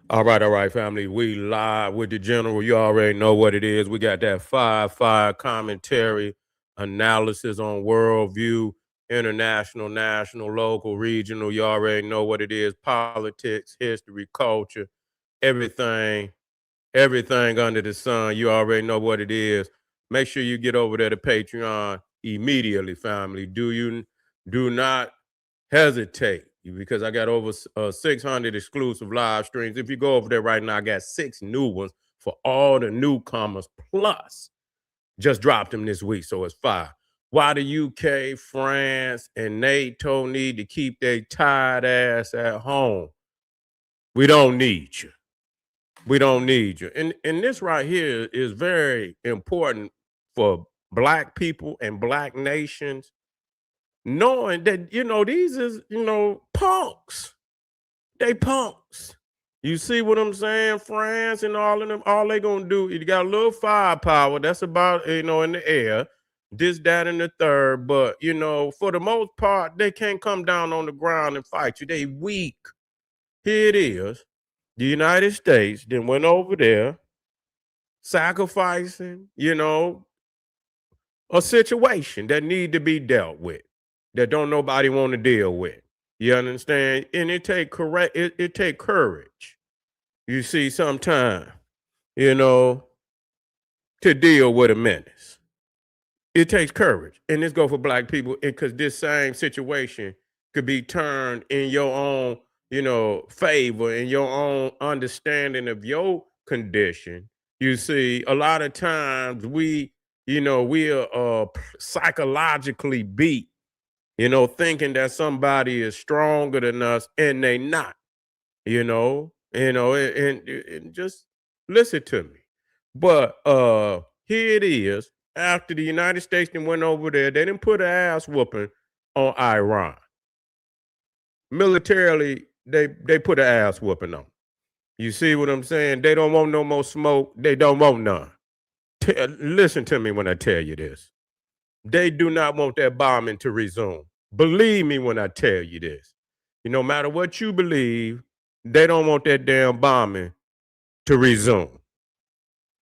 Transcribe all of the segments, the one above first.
All right, family. We live with the general. You already know what it is. We got that five commentary analysis on worldview, international, national, local, regional. You already know what it is. Politics, history, culture, everything, everything under the sun. You already know what it is. Make sure you get over there to Patreon immediately, family. Do not hesitate because I got over 600 exclusive live streams. If you go over there right now, I got 6 new ones for all the newcomers. Plus, just dropped them this week, so it's 5. Why the UK, France, and NATO need to keep their tired ass at home? We don't need you. We don't need you. And this right here is very important for black people and black nations, knowing that these is punks. They punks. You see what I'm saying? France and all of them, all they gonna do, you got a little firepower. That's about, in the air. This, that, and the third. But for the most part, they can't come down on the ground and fight you. They weak. Here it is. The United States then went over there, sacrificing, a situation that need to be dealt with, that don't nobody want to deal with. You understand? And it take courage. You see, sometime, you know, to deal with a menace. It takes courage. And this go for black people because this same situation could be turned in your own, favor, in your own understanding of your condition. You see, a lot of times we are psychologically beat, thinking that somebody is stronger than us and they not, and just listen to me. But here it is. After the United States then went over there, they didn't put an ass whooping on Iran. Militarily, they put an ass whooping on. You see what I'm saying? They don't want no more smoke. They don't want none. Listen to me when I tell you this. They do not want that bombing to resume. Believe me when I tell you this. No matter what you believe, they don't want that damn bombing to resume.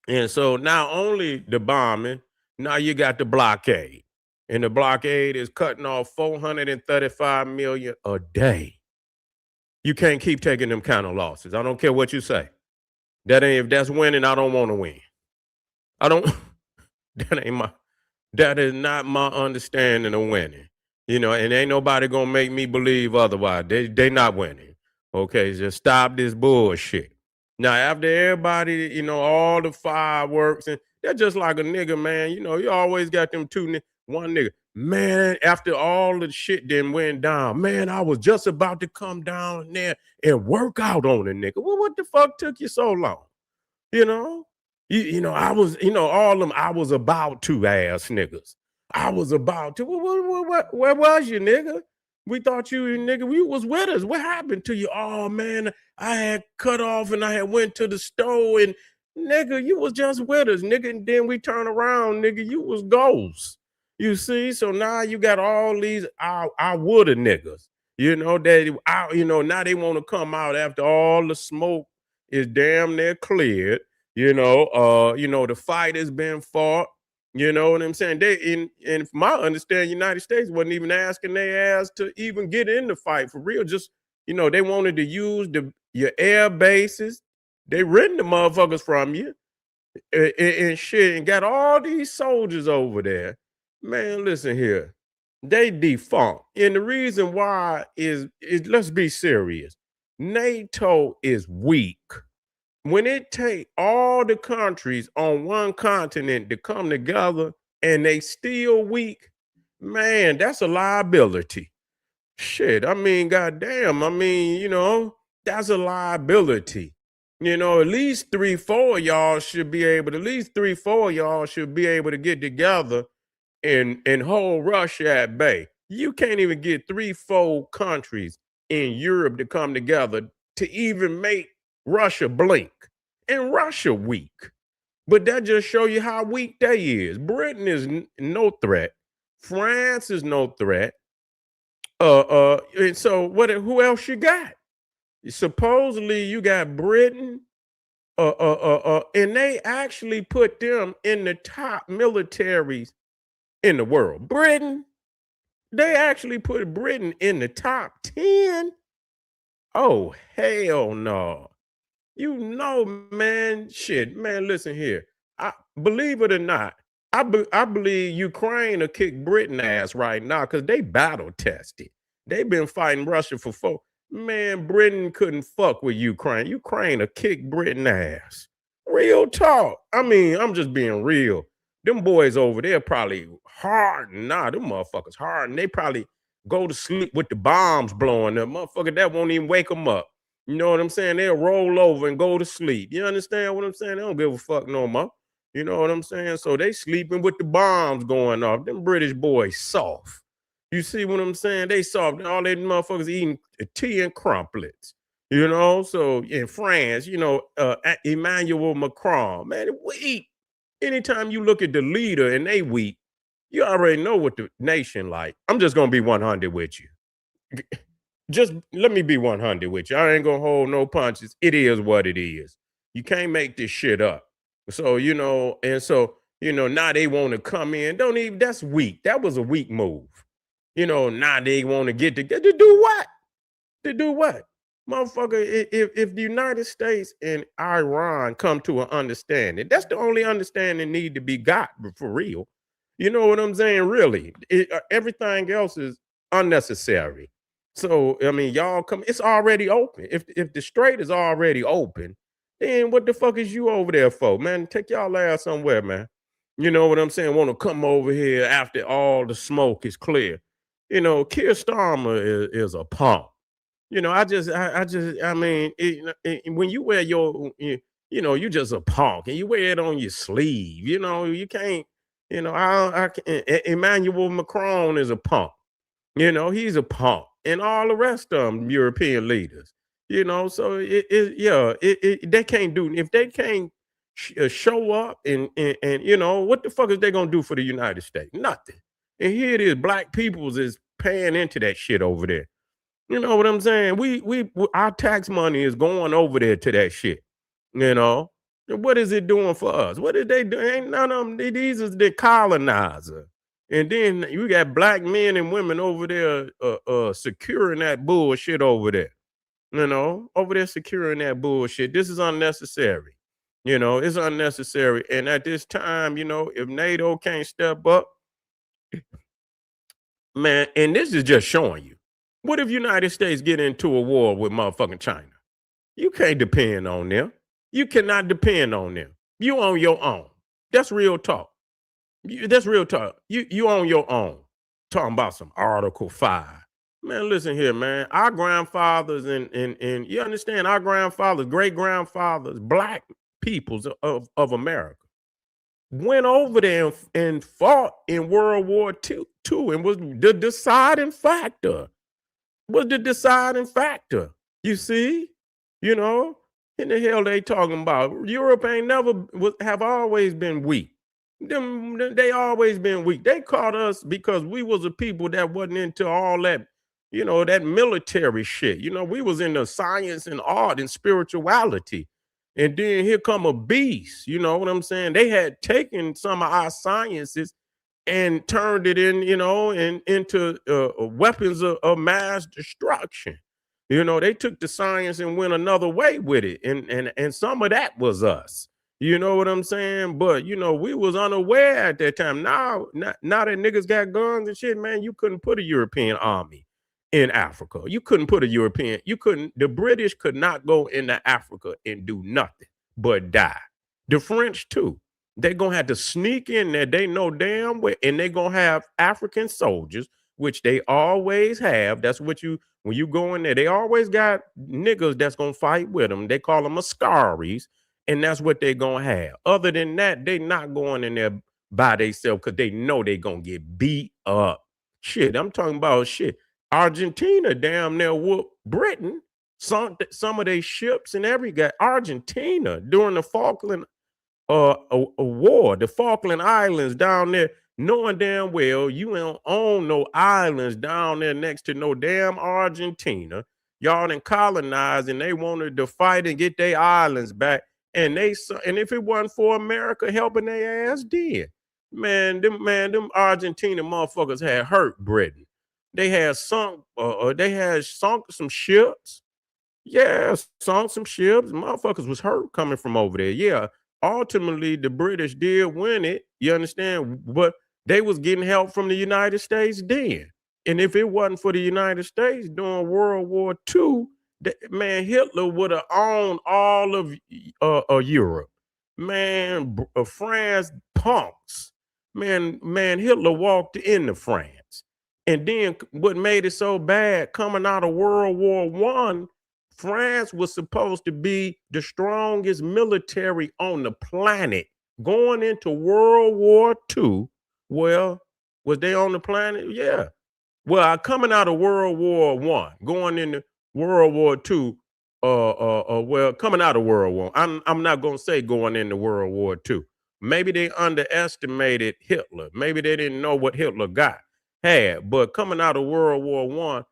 And so not only the bombing, now you got the blockade. And the blockade is cutting off 435 million a day. You can't keep taking them kind of losses. I don't care what you say. If that's winning, I don't want to win. I don't that is not my understanding of winning. And ain't nobody gonna make me believe otherwise. They not winning. Okay, just stop this bullshit. Now, after everybody, all the fireworks, and they're just like a nigga, man. You always got them one nigga. Man, after all the shit then went down, man, I was just about to come down there and work out on a nigga. Well, what the fuck took you so long? You know? I was, all them I was about to ass niggas. I was about to. Where was you, nigga? We thought you, nigga, you was with us. What happened to you? Oh man, I had cut off and I had went to the store and nigga, you was just with us, nigga. And then we turn around, nigga, you was ghosts. You see, so now you got all these I woulda niggas. Now they want to come out after all the smoke is damn near cleared. The fight has been fought. You know what I'm saying? And from my understanding, United States wasn't even asking their ass to even get in the fight for real. Just, they wanted to use your air bases. They renting the motherfuckers from you and shit and got all these soldiers over there. Man, listen here. They defunct. And the reason why is let's be serious. NATO is weak. When it take all the countries on one continent to come together and they still weak, man, that's a liability. Shit, I mean, goddamn, that's a liability. At least 3, 4 of y'all should be able to get together and hold Russia at bay. You can't even get 3, 4 countries in Europe to come together to even make Russia blink. And Russia weak. But that just show you how weak they is. Britain is no threat. France is no threat. And so who else you got? Supposedly, you got Britain, and they actually put them in the top militaries in the world. Britain, they actually put Britain in the top 10. Oh, hell no. You know, man, shit, man, listen here. I believe it or not, I believe Ukraine will kick Britain ass right now because they battle tested. They've been fighting Russia for four. Man, Britain couldn't fuck with Ukraine. Ukraine will kick Britain ass. Real talk. I mean, I'm just being real. Them boys over there probably hard. Nah, them motherfuckers hard. And they probably go to sleep with the bombs blowing up. Motherfucker, that won't even wake them up. You know what I'm saying? They'll roll over and go to sleep. You understand what I'm saying? They don't give a fuck no more. You know what I'm saying? So they sleeping with the bombs going off. Them British boys soft. You see what I'm saying? They soft. All they motherfuckers eating tea and crumpets. You know, so in France, Emmanuel Macron, man, weak. Anytime you look at the leader and they weak, you already know what the nation like. I'm just gonna be 100 with you. Just let me be 100 with you. I ain't gonna hold no punches. It is what it is. You can't make this shit up. So, now they want to come in. Don't even, that's weak. That was a weak move. Now they want to get together to do what? To do what? Motherfucker, if the United States and Iran come to an understanding, that's the only understanding need to be got for real. You know what I'm saying? Really. Everything else is unnecessary. So, I mean, y'all come, it's already open. If the strait is already open, then what the fuck is you over there for, man? Take y'all ass somewhere, man. You know what I'm saying? Want to come over here after all the smoke is clear. Keir Starmer is a punk. I mean, when you wear you just a punk and you wear it on your sleeve. You can't. Emmanuel Macron is a punk. He's a punk, and all the rest of them European leaders. So they can't do if they can't show up and what the fuck is they gonna do for the United States? Nothing. And here it is, black peoples is paying into that shit over there. You know what I'm saying? Our tax money is going over there to that shit. You know, what is it doing for us? What did they do? Ain't none of them. These is the colonizer, and then you got black men and women over there securing that bullshit over there. Over there securing that bullshit. This is unnecessary. It's unnecessary. And at this time, if NATO can't step up, man, and this is just showing you. What if United States get into a war with motherfucking China? You can't depend on them. You cannot depend on them. You on your own. That's real talk. That's real talk. You on your own. Talking about some Article 5. Man, listen here, man. Our grandfathers and you understand, our grandfathers, great grandfathers, black peoples of America went over there and fought in World War II and was the deciding factor. You see, in the hell they talking about? Europe ain't have always been weak. They always been weak. They caught us because we was a people that wasn't into all that, that military shit. We was into science and art and spirituality. And then here come a beast. You know what I'm saying? They had taken some of our sciences and turned it into weapons of mass destruction. They took the science and went another way with it, and some of that was us. You know what I'm saying? But we was unaware at that time. Now that niggas got guns and shit, man, you couldn't put a European army in Africa. You couldn't put the British could not go into Africa and do nothing but die. The French too. They're gonna have to sneak in there. They know damn well, and they're gonna have African soldiers, which they always have. That's what when you go in there, they always got niggas that's gonna fight with them. They call them Ascaris, and that's what they're gonna have. Other than that, they not going in there by themselves because they know they're gonna get beat up. Shit, I'm talking about shit. Argentina damn near whooped Britain, some of their ships and every guy. Argentina during the Falkland a war, the Falkland Islands down there, knowing damn well you don't own no islands down there next to no damn Argentina. y'all done colonized and they wanted to fight and get their islands back. And if it wasn't for America helping their ass, then them Argentina motherfuckers had hurt Britain. They had sunk some ships. Yeah, sunk some ships. Motherfuckers was hurt coming from over there. Yeah, ultimately the British did win it. You understand? But they was getting help from the United States then. And if it wasn't for the United States during World War II, man, Hitler would have owned all of Europe. Man, France punks. Man, Hitler walked into France. And then what made it so bad coming out of World War One, France was supposed to be the strongest military on the planet. Going into World War II, well, was they on the planet? Yeah. Well, coming out of World War One, going into World War Two, well, coming out of World War, I'm not gonna say going into World War Two. Maybe they underestimated Hitler. Maybe they didn't know what Hitler had. But coming out of World War One,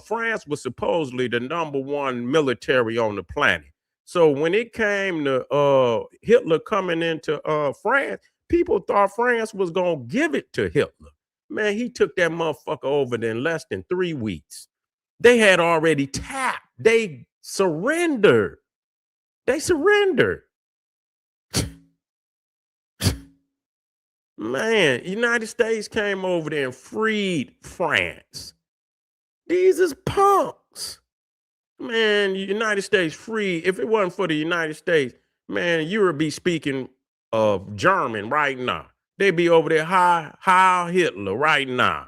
France was supposedly the number one military on the planet. So when it came to Hitler coming into France, people thought France was gonna give it to Hitler. Man, he took that motherfucker over in less than 3 weeks. They had already tapped. They surrendered. They surrendered. Man, United States came over there and freed France. These is punks. Man, United States free. If it wasn't for the United States, man, you would be speaking of German right now. They'd be over there, Heil Hitler right now.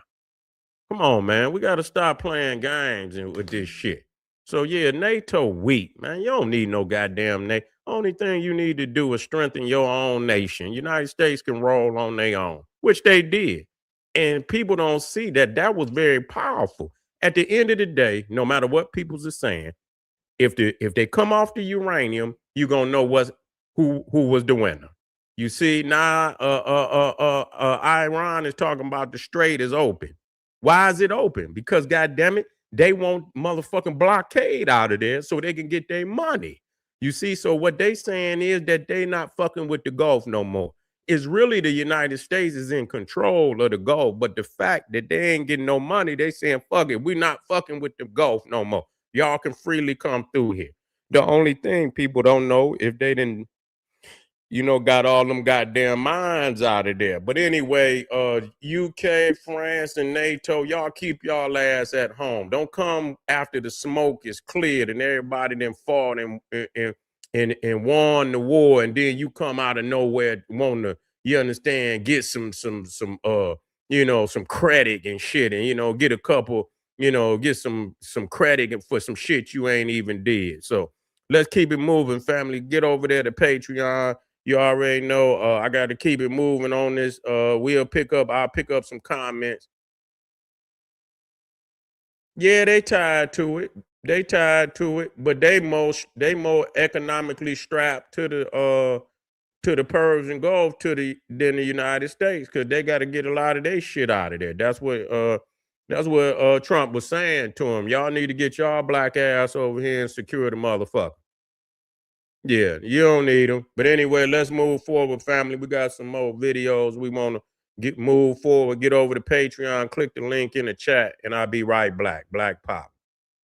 Come on, man. We got to stop playing games with this shit. So yeah, NATO weak, man. You don't need no goddamn NATO. Only thing you need to do is strengthen your own nation. United States can roll on their own, which they did. And people don't see that that was very powerful. At the end of the day, no matter what people's are saying, if they come off the uranium, you're gonna know who was the winner. You see, now Iran is talking about the strait is open. Why is it open? Because goddamn it, they want motherfucking blockade out of there so they can get their money. You see, so what they saying is that they not fucking with the Gulf no more. It's really the United States is in control of the Gulf, but the fact that they ain't getting no money, they saying fuck it, we not fucking with the Gulf no more. Y'all can freely come through here. The only thing people don't know if they didn't got all them goddamn mines out of there. But anyway, UK, France, and NATO, y'all keep y'all ass at home. Don't come after the smoke is cleared and everybody then fought and won the war, and then you come out of nowhere wanting to, you understand, get some some credit and shit, and get a couple, get some credit for some shit you ain't even did. So let's keep it moving, family. Get over there to Patreon. You already know I got to keep it moving on this. I'll pick up some comments. Yeah, they tied to it. They tied to it, but they more economically strapped to the Persian Gulf than the United States, because they got to get a lot of their shit out of there. That's what Trump was saying to him. Y'all need to get y'all black ass over here and secure the motherfucker. Yeah, you don't need them. But anyway, let's move forward, family. We got some more videos. We want to move forward. Get over to Patreon. Click the link in the chat, and I'll be right back. Black Pop.